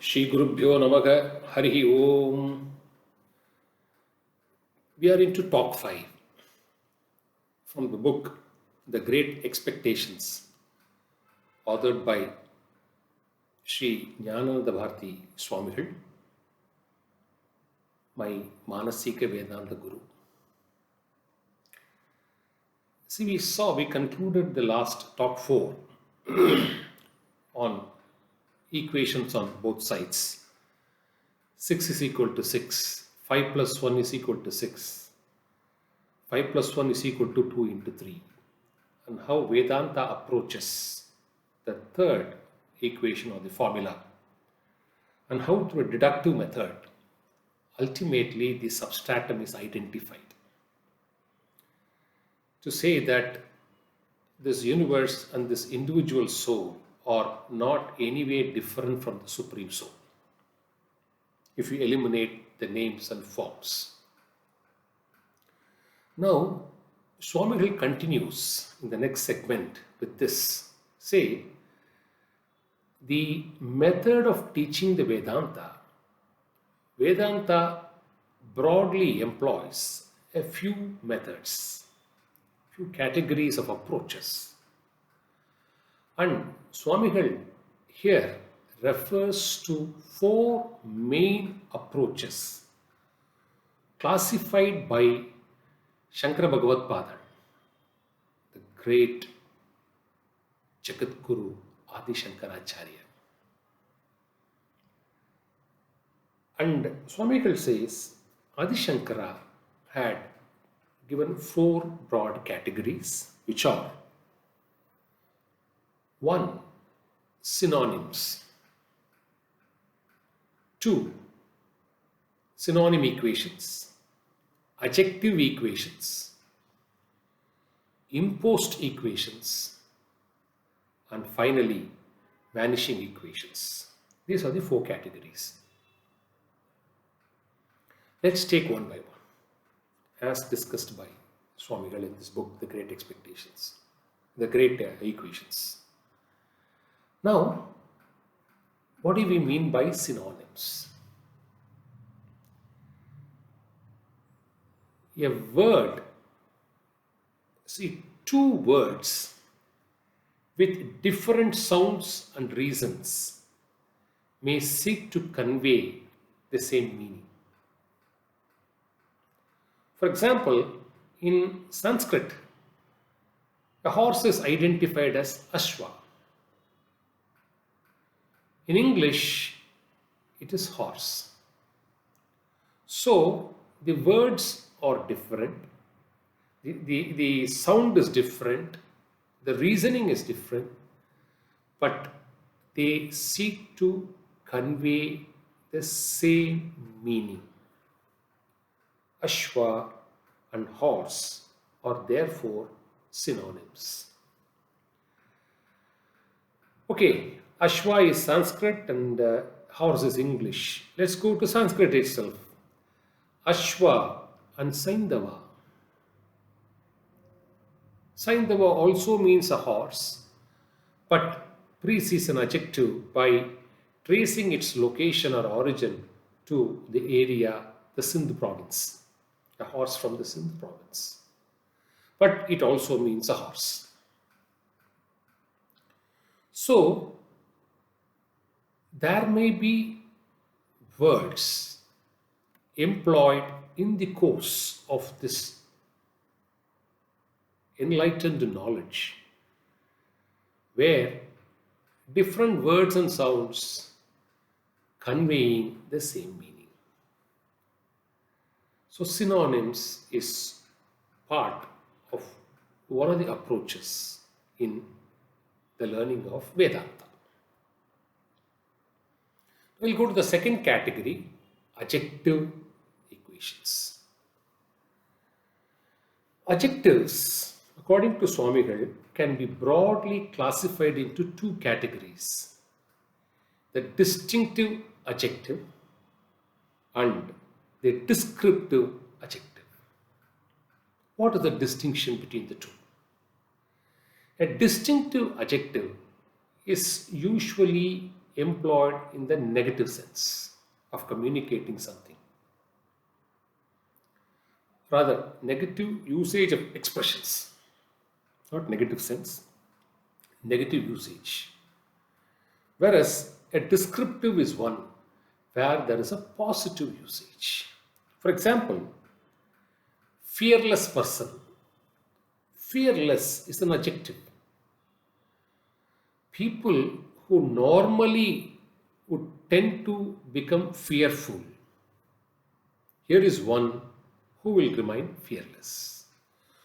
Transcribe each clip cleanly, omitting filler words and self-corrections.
Shri Gurubhyo Namaha Harihi Om. We are into talk 5 from the book The Great Expectations, authored by Sri Jnanananda Bharati Swamigal, my Manasika Vedanta Guru. See, we concluded the last talk 4 on equations on both sides. 6 is equal to 6, 5 plus 1 is equal to 6, 5 plus 1 is equal to 2 into 3, and how Vedanta approaches the third equation or the formula, and how through a deductive method ultimately the substratum is identified. To say that this universe and this individual soul are not anyway different from the Supreme Soul, if you eliminate the names and forms. Now, Swamigal continues in the next segment with this. Say, the method of teaching the Vedanta broadly employs a few methods, few categories of approaches. And Swamigal here refers to 4 main approaches classified by Shankara Bhagavatpada, the great Jagadguru Adi Shankara. And Swamigal says Adi Shankara had given 4 broad categories, which are: 1. Synonyms. 2. Synonym equations, adjective equations, imposed equations, and finally vanishing equations. These are the 4 categories. Let's take one by one, as discussed by Swamigal in this book, The Great Expectations, the Great Equations. Now, what do we mean by synonyms? A word, see, 2 words with different sounds and reasons may seek to convey the same meaning. For example, in Sanskrit, a horse is identified as Ashwa. In English, it is horse. So, the words are different, the sound is different, the reasoning is different, but they seek to convey the same meaning. Ashwa and horse are therefore synonyms. Okay, Ashwa is Sanskrit and horse is English. Let's go to Sanskrit itself. Ashwa and Saindava. Saindava also means a horse, but precedes an adjective by tracing its location or origin to the area, the Sindh province. A horse from the Sindh province. But it also means a horse. So, there may be words employed in the course of this enlightened knowledge where different words and sounds conveying the same meaning. So synonyms is part of one of the approaches in the learning of Vedanta. We'll go to the second category, adjective equations. Adjectives, according to Swamigal, can be broadly classified into 2 categories: the distinctive adjective and the descriptive adjective. What is the distinction between the 2? A distinctive adjective is usually employed in the negative sense of communicating something. Rather, negative usage of expressions, not negative sense, negative usage. Whereas a descriptive is one where there is a positive usage. For example, fearless person. Fearless is an adjective. People who normally would tend to become fearful. Here is one who will remain fearless.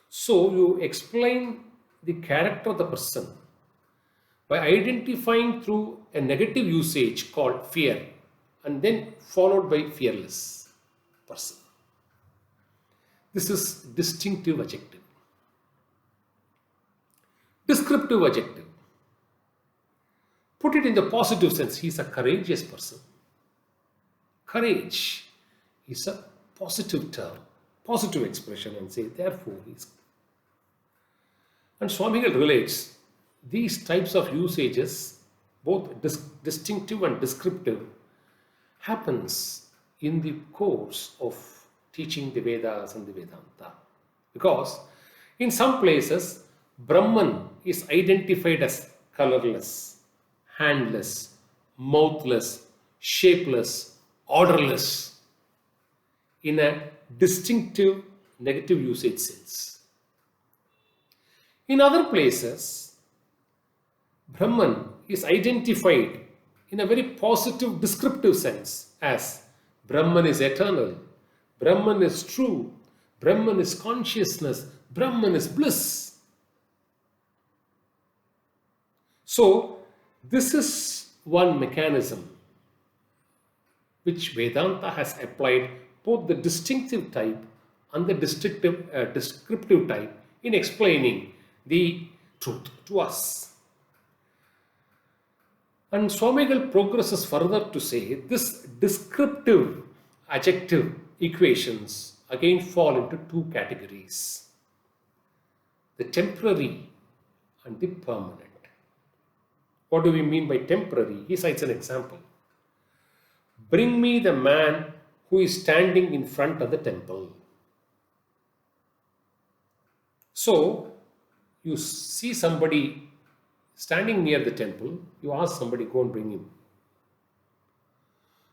So you explain the character of the person by identifying through a negative usage called fear and then followed by fearless person. This is distinctive adjective. Descriptive adjective. Put it in the positive sense. He is a courageous person. Courage is a positive term, positive expression, and say, therefore, he is. And Swamigal relates these types of usages, both distinctive and descriptive, happens in the course of teaching the Vedas and the Vedanta. Because in some places, Brahman is identified as colorless, handless, mouthless, shapeless, orderless in a distinctive negative usage sense. In other places, Brahman is identified in a very positive descriptive sense as Brahman is eternal, Brahman is true, Brahman is consciousness, Brahman is bliss. So, this is one mechanism which Vedanta has applied both the distinctive type and the descriptive type in explaining the truth to us. And Swamigal progresses further to say this descriptive adjective equations again fall into two categories: the temporary and the permanent. What do we mean by temporary? He cites an example. Bring me the man who is standing in front of the temple. So, you see somebody standing near the temple, you ask somebody, go and bring him.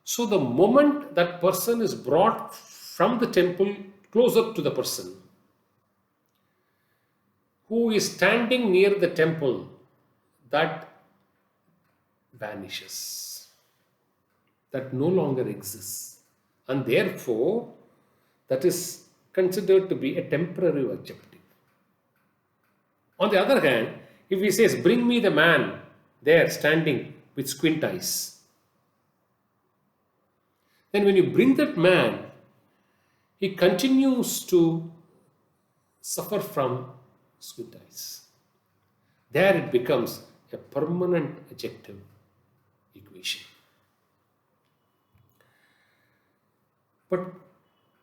So, the moment that person is brought from the temple closer to the person who is standing near the temple, that vanishes. That no longer exists. And therefore, that is considered to be a temporary adjective. On the other hand, if he says, bring me the man there standing with squint eyes, then when you bring that man, he continues to suffer from squint eyes. There it becomes a permanent adjective equation. But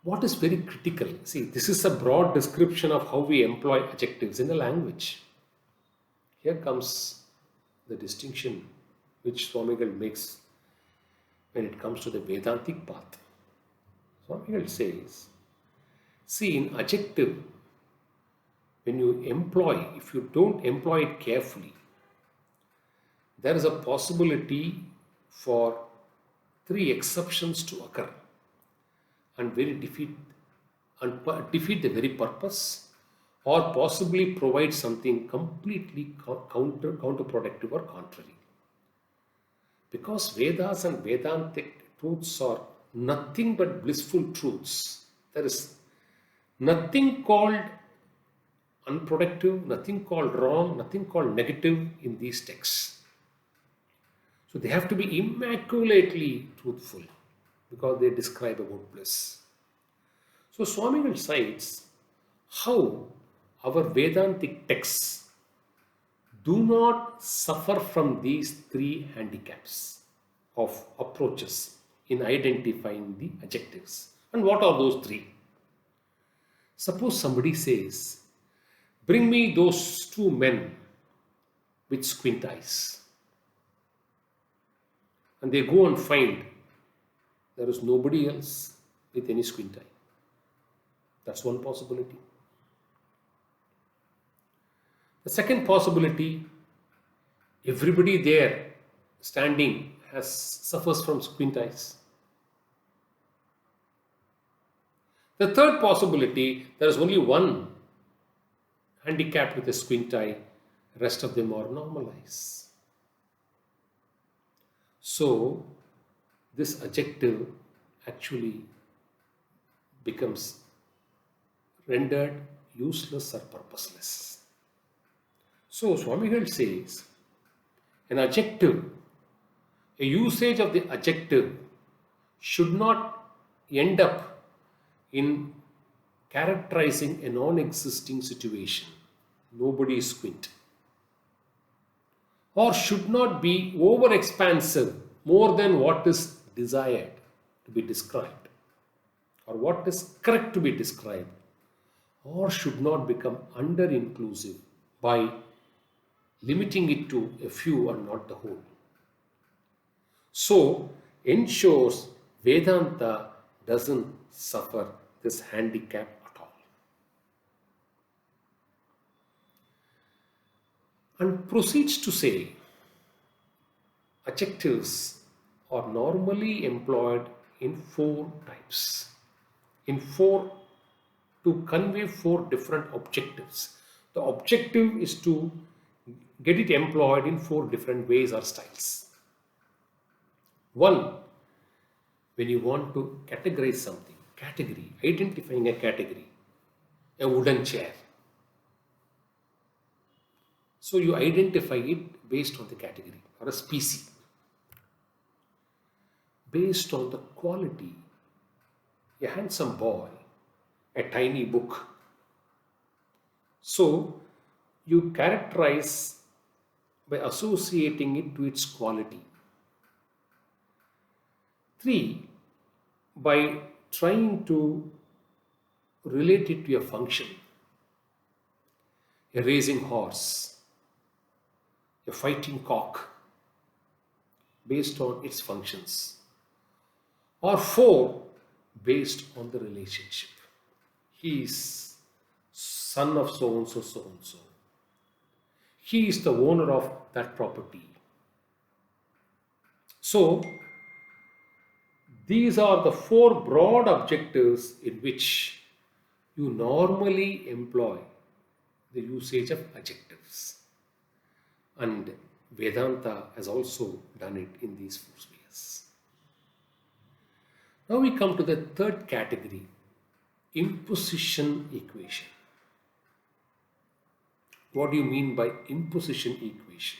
what is very critical? See, this is a broad description of how we employ adjectives in a language. Here comes the distinction which Swamigal makes when it comes to the Vedantic path. Swamigal says, see, in adjective, when you employ, if you don't employ it carefully, there is a possibility for three exceptions to occur and defeat the very purpose, or possibly provide something completely counterproductive or contrary. Because Vedas and Vedantic truths are nothing but blissful truths. There is nothing called unproductive, nothing called wrong, nothing called negative in these texts. So they have to be immaculately truthful because they describe about bliss. So Swamigal cites how our Vedantic texts do not suffer from these three handicaps of approaches in identifying the adjectives. And what are those three? Suppose somebody says, bring me those two men with squint eyes. and they go and find there is nobody else with any squint eye. That's one possibility. The second possibility, everybody there standing suffers from squint eyes. The third possibility, there is only one handicapped with a squint eye, rest of them are normal eyes. So this adjective actually becomes rendered useless or purposeless. So Swamigal says an adjective, a usage of the adjective should not end up in characterizing a non-existing situation, nobody is squint, or should not be over-expansive, more than what is desired to be described, or what is correct to be described, or should not become under-inclusive by limiting it to a few and not the whole. So ensures Vedanta doesn't suffer this handicap at all. And proceeds to say adjectives are normally employed in four types, to convey four different objectives. The objective is to get it employed in four different ways or styles. One, when you want to categorize something, category, identifying a category, a wooden chair. So you identify it based on the category, or a species, based on the quality, a handsome boy, a tiny book. So you characterize by associating it to its quality. 3, by trying to relate it to a function, a racing horse, a fighting cock, based on its functions. Or 4, based on the relationship. He is son of so and so, so and so. He is the owner of that property. So these are the 4 broad objectives in which you normally employ the usage of adjectives. And Vedanta has also done it in these 4 ways. Now we come to the third category, imposition equation. What do you mean by imposition equation?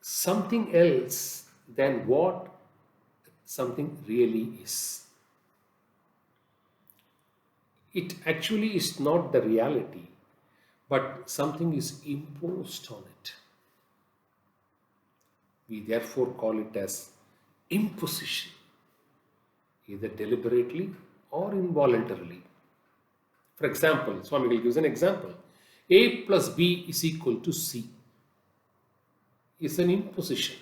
Something else than what something really is. It actually is not the reality, but something is imposed on it. We therefore call it as imposition, either deliberately or involuntarily. For example, Swamigal gives an example. A plus B is equal to C is an imposition,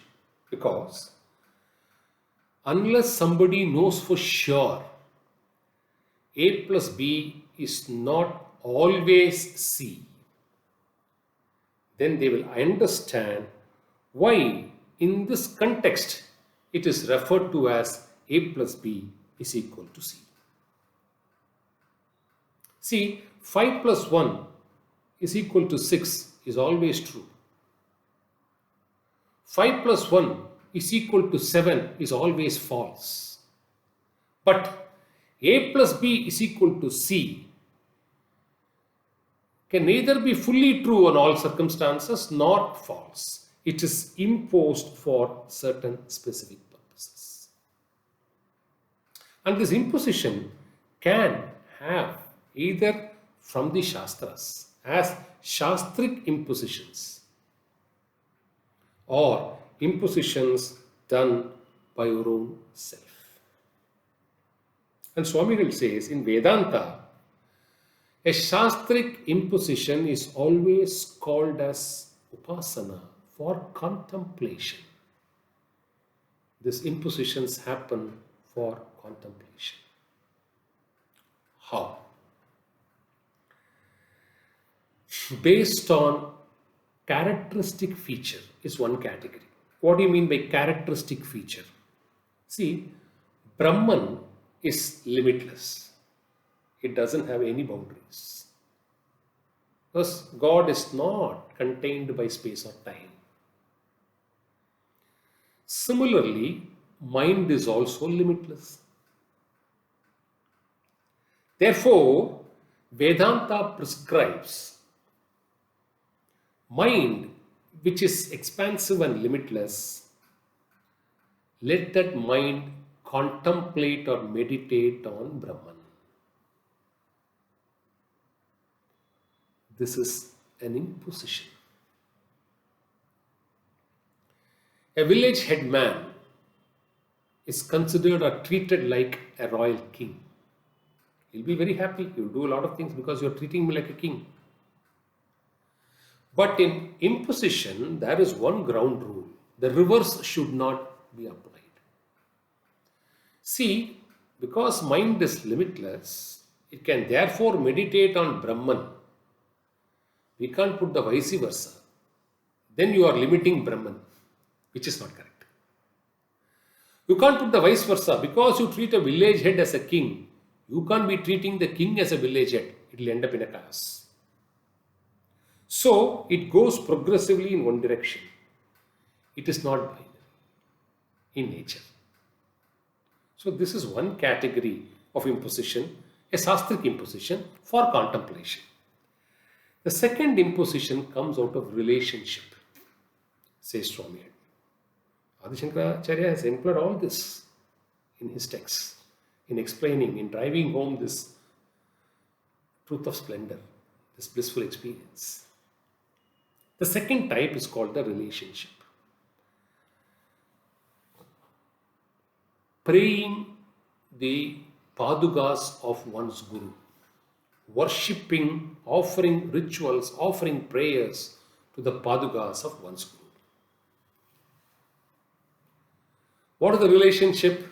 because unless somebody knows for sure A plus B is not always C, then they will understand why in this context it is referred to as A plus B is equal to C. See, 5 plus 1 is equal to 6 is always true. 5 plus 1 is equal to 7 is always false. But A plus B is equal to C can neither be fully true in all circumstances nor false. It is imposed for certain specific purposes. And this imposition can have either from the Shastras as Shastric impositions, or impositions done by your own self. And Swamigal says in Vedanta, a Shastric imposition is always called as upasana for contemplation. These impositions happen for contemplation. How? Based on characteristic feature is one category. What do you mean by characteristic feature? See, Brahman is limitless. It doesn't have any boundaries. Because God is not contained by space or time. Similarly, mind is also limitless. Therefore, Vedanta prescribes mind which is expansive and limitless. Let that mind contemplate or meditate on Brahman. This is an imposition. A village headman is considered or treated like a royal king. He'll be very happy. You'll do a lot of things because you're treating me like a king. But in imposition, there is one ground rule. The reverse should not be applied. See, because mind is limitless, it can therefore meditate on Brahman. We can't put the vice versa. Then you are limiting Brahman, which is not correct. You can't put the vice versa. Because you treat a village head as a king, you can't be treating the king as a village head. It will end up in a chaos. So, it goes progressively in one direction. It is not binary in nature. So, this is one category of imposition, a sastric imposition for contemplation. The second imposition comes out of relationship, says Swami. Adi Shankara has employed all this in his texts, in explaining, in driving home this truth of splendor, this blissful experience. The second type is called the relationship. Praying the padukas of one's guru, worshipping, offering rituals, offering prayers to the padukas of one's guru. What is the relationship?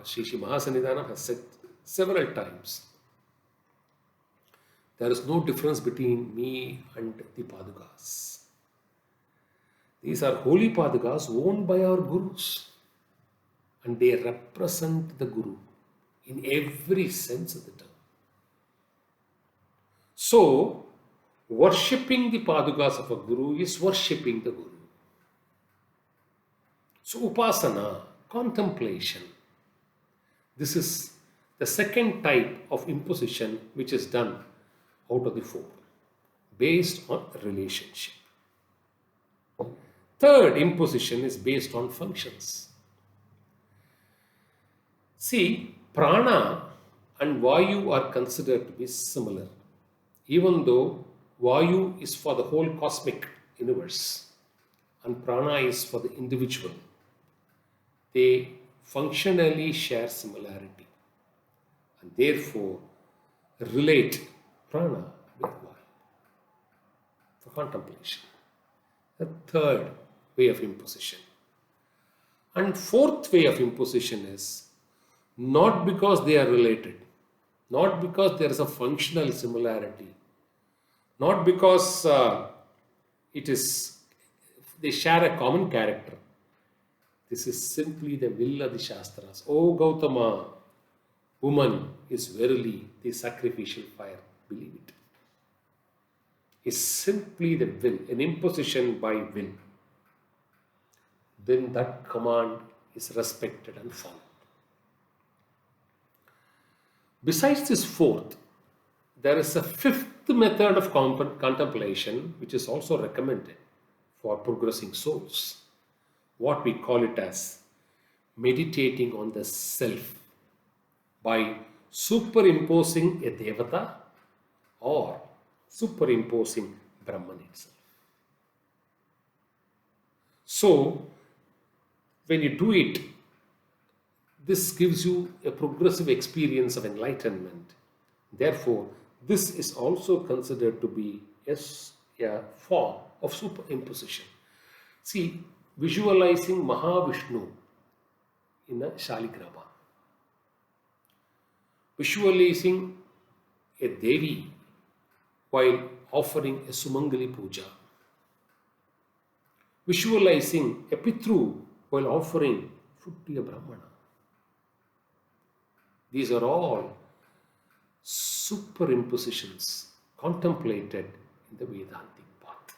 Sri Mahasanidhanam has said several times. There is no difference between me and the padukas. These are holy padukas owned by our gurus. And they represent the guru in every sense of the term. So, worshipping the padukas of a guru is worshipping the guru. So, upasana, contemplation. This is the second type of imposition which is done out of the four, based on relationship. Third imposition is based on functions. See, prana and vayu are considered to be similar, even though vayu is for the whole cosmic universe and prana is for the individual. They functionally share similarity and therefore relate prana with vayu for contemplation. The third way of imposition. And fourth way of imposition is not because they are related, not because there is a functional similarity, not because they share a common character. This is simply the will of the Shastras. O Gautama, woman is verily the sacrificial fire. Believe it. Is simply the will, an imposition by will. Then that command is respected and followed. Besides this fourth, there is a fifth method of contemplation which is also recommended for progressing souls. What we call it as meditating on the self by superimposing a devata or superimposing Brahman itself. So, when you do it, this gives you a progressive experience of enlightenment. Therefore, this is also considered to be a form of superimposition. See, visualizing Mahavishnu in a Shaligrama, visualizing a Devi while offering a Sumangali Puja, visualizing a Pitru while offering food to a Brahmana. These are all superimpositions contemplated in the Vedantic path.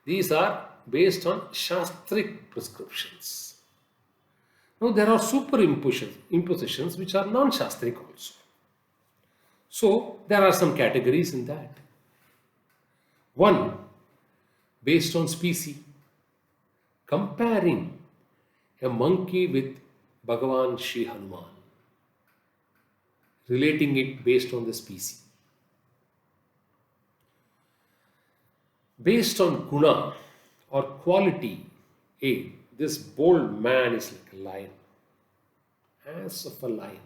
These are based on Shastric prescriptions. Now there are superimpositions which are non-Shastric also. So there are some categories in that. One, based on species, comparing a monkey with Bhagavan Sri Hanuman, relating it based on the species. Based on guna or quality, hey, this bold man is like a lion, as of a lion,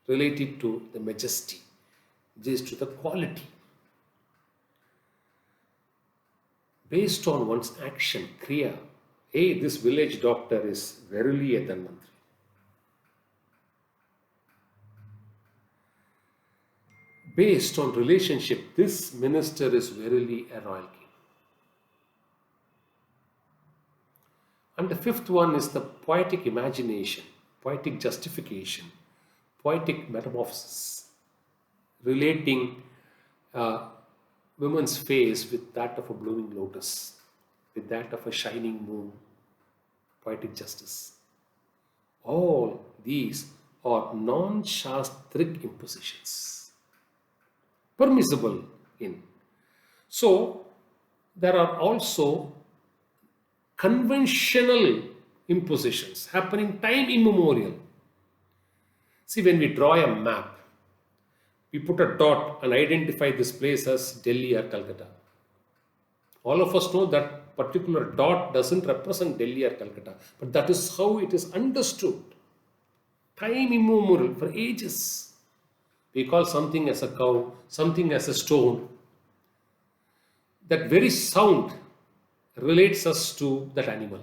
related to the majesty, just to the quality. Based on one's action, kriya, hey, this village doctor is verily a Dhanvantri. Based on relationship, this minister is verily a royal king. And the fifth one is the poetic imagination, poetic justification, poetic metamorphosis, relating woman's face with that of a blooming lotus, with that of a shining moon, poetic justice. All these are non-shastric impositions, permissible in. So, there are also conventional impositions happening time immemorial. See, when we draw a map, we put a dot and identify this place as Delhi or Calcutta. All of us know that particular dot doesn't represent Delhi or Calcutta, but that is how it is understood. Time immemorial, for ages. We call something as a cow, something as a stone. That very sound relates us to that animal.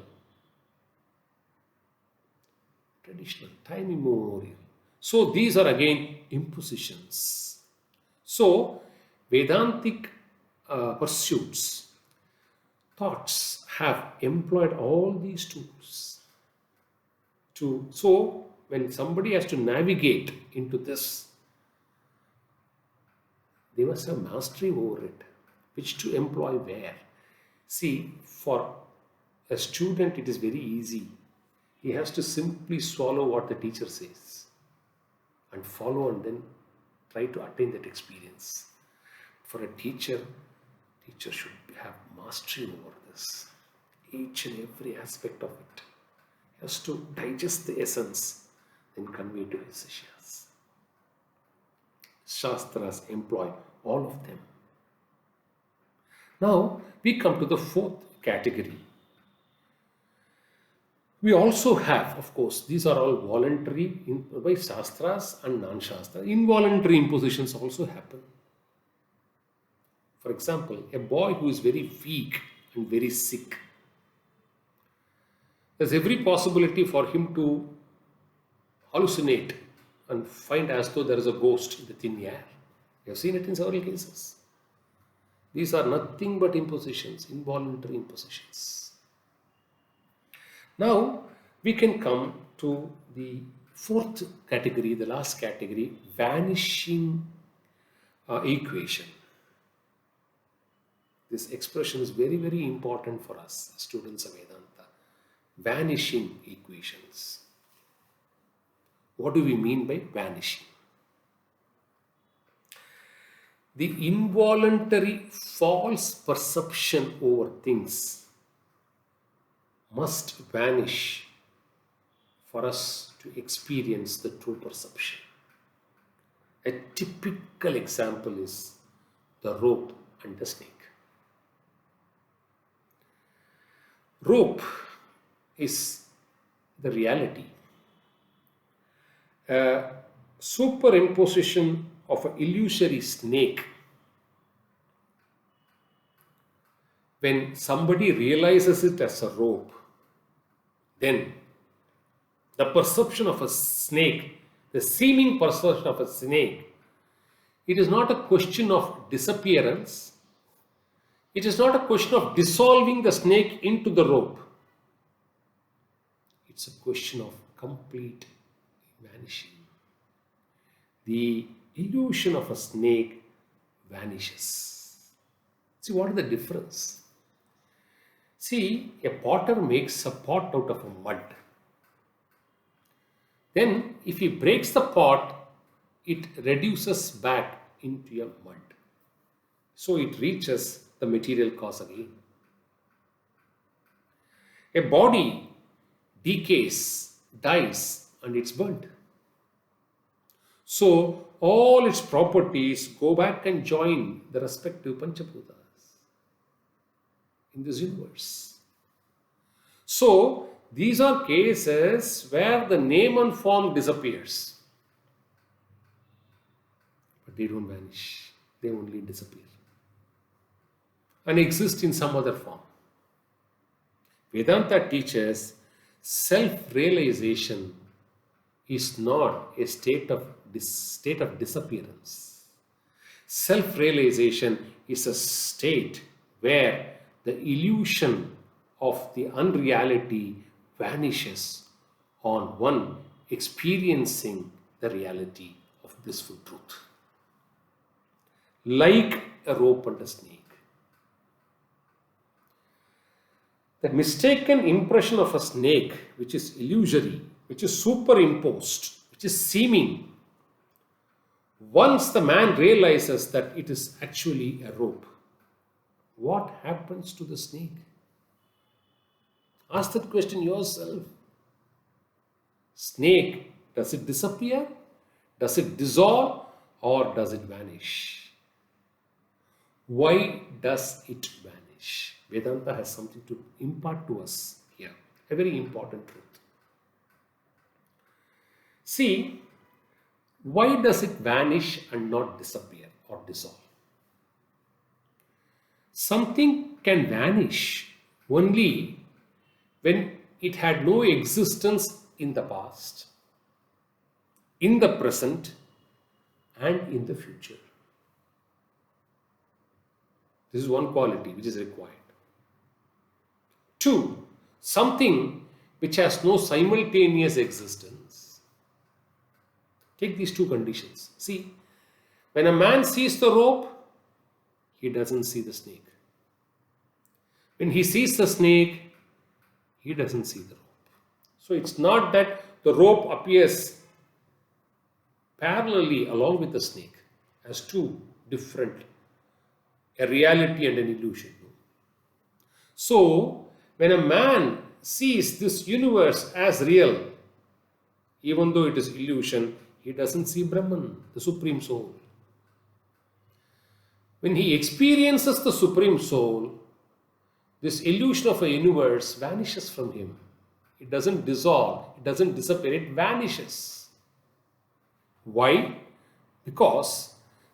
Traditional, time immemorial. So these are again impositions. So Vedantic pursuits, thoughts have employed all these tools to. So when somebody has to navigate into this, they must have mastery over it, which to employ where. See, for a student, it is very easy. He has to simply swallow what the teacher says and follow and then try to attain that experience. For a teacher should have mastery over this. Each and every aspect of it. He has to digest the essence, then convey to his sishyas. Shastras employ all of them. Now, we come to the fourth category. We also have, of course, these are all voluntary by Shastras and non-Shastra. Involuntary impositions also happen. For example, a boy who is very weak and very sick, there's every possibility for him to hallucinate and find as though there is a ghost in the thin air. We have seen it in several cases. These are nothing but impositions, involuntary impositions. Now, we can come to the fourth category, the last category, vanishing equation. This expression is very, very important for us, students of Vedanta. Vanishing equations. What do we mean by vanishing? The involuntary false perception over things must vanish for us to experience the true perception. A typical example is the rope and the snake. Rope is the reality. A superimposition of an illusory snake When somebody realizes it as a rope, then the perception of a snake, the seeming perception of a snake, it is not a question of disappearance. It is not a question of dissolving the snake into the rope. It's a question of complete vanishing. The illusion of a snake vanishes. See, what is the difference? See, a potter makes a pot out of a mud. Then, if he breaks the pot, it reduces back into a mud. So it reaches the material cause again. A body decays, dies, and it's burnt. So all its properties go back and join the respective Panchabhutas in this universe. So these are cases where the name and form disappears. But they don't vanish. They only disappear and exist in some other form. Vedanta teaches self-realization is not a state of disappearance. Self-realization is a state where the illusion of the unreality vanishes on one experiencing the reality of blissful truth. Like a rope and a snake. The mistaken impression of a snake, which is illusory, which is superimposed, which is seeming, once the man realizes that it is actually a rope, what happens to the snake? Ask that question yourself. Snake, does it disappear? Does it dissolve? Or does it vanish? Why does it vanish? Vedanta has something to impart to us here. A very important truth. See, why does it vanish and not disappear or dissolve? Something can vanish only when it had no existence in the past, in the present, and in the future. This is one quality which is required. 2, something which has no simultaneous existence. Take these 2 conditions. See, when a man sees the rope, he doesn't see the snake. When he sees the snake, he doesn't see the rope. So it's not that the rope appears parallelly along with the snake as 2 different, a reality and an illusion. So, when a man sees this universe as real, even though it is illusion, he doesn't see Brahman, the Supreme Soul. When he experiences the Supreme Soul, this illusion of a universe vanishes from him. It doesn't dissolve, it doesn't disappear, it vanishes. Why? Because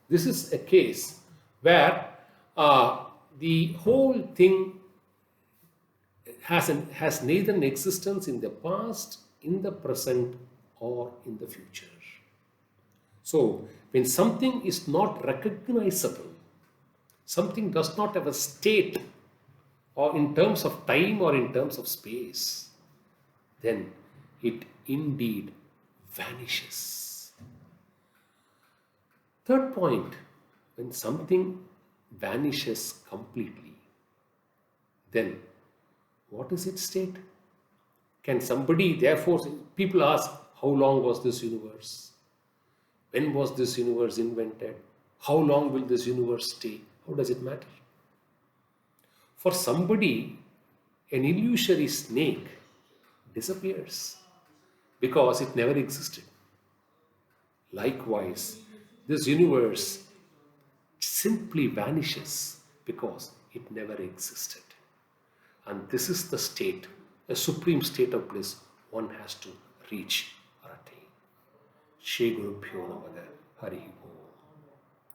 this is a case where the whole thing has neither an existence in the past, in the present, or in the future. So, when something is not recognizable, something does not have a state, or in terms of time or in terms of space, then it indeed vanishes. Third point, when something vanishes completely, then what is its state? Can somebody, therefore, people ask, how long was this universe? When was this universe invented? How long will this universe stay? How does it matter? For somebody, an illusory snake disappears because it never existed. Likewise, this universe simply vanishes because it never existed. And this is the state, a supreme state of bliss one has to reach or attain. Shri Guru Bhyo Namaha Hari Om.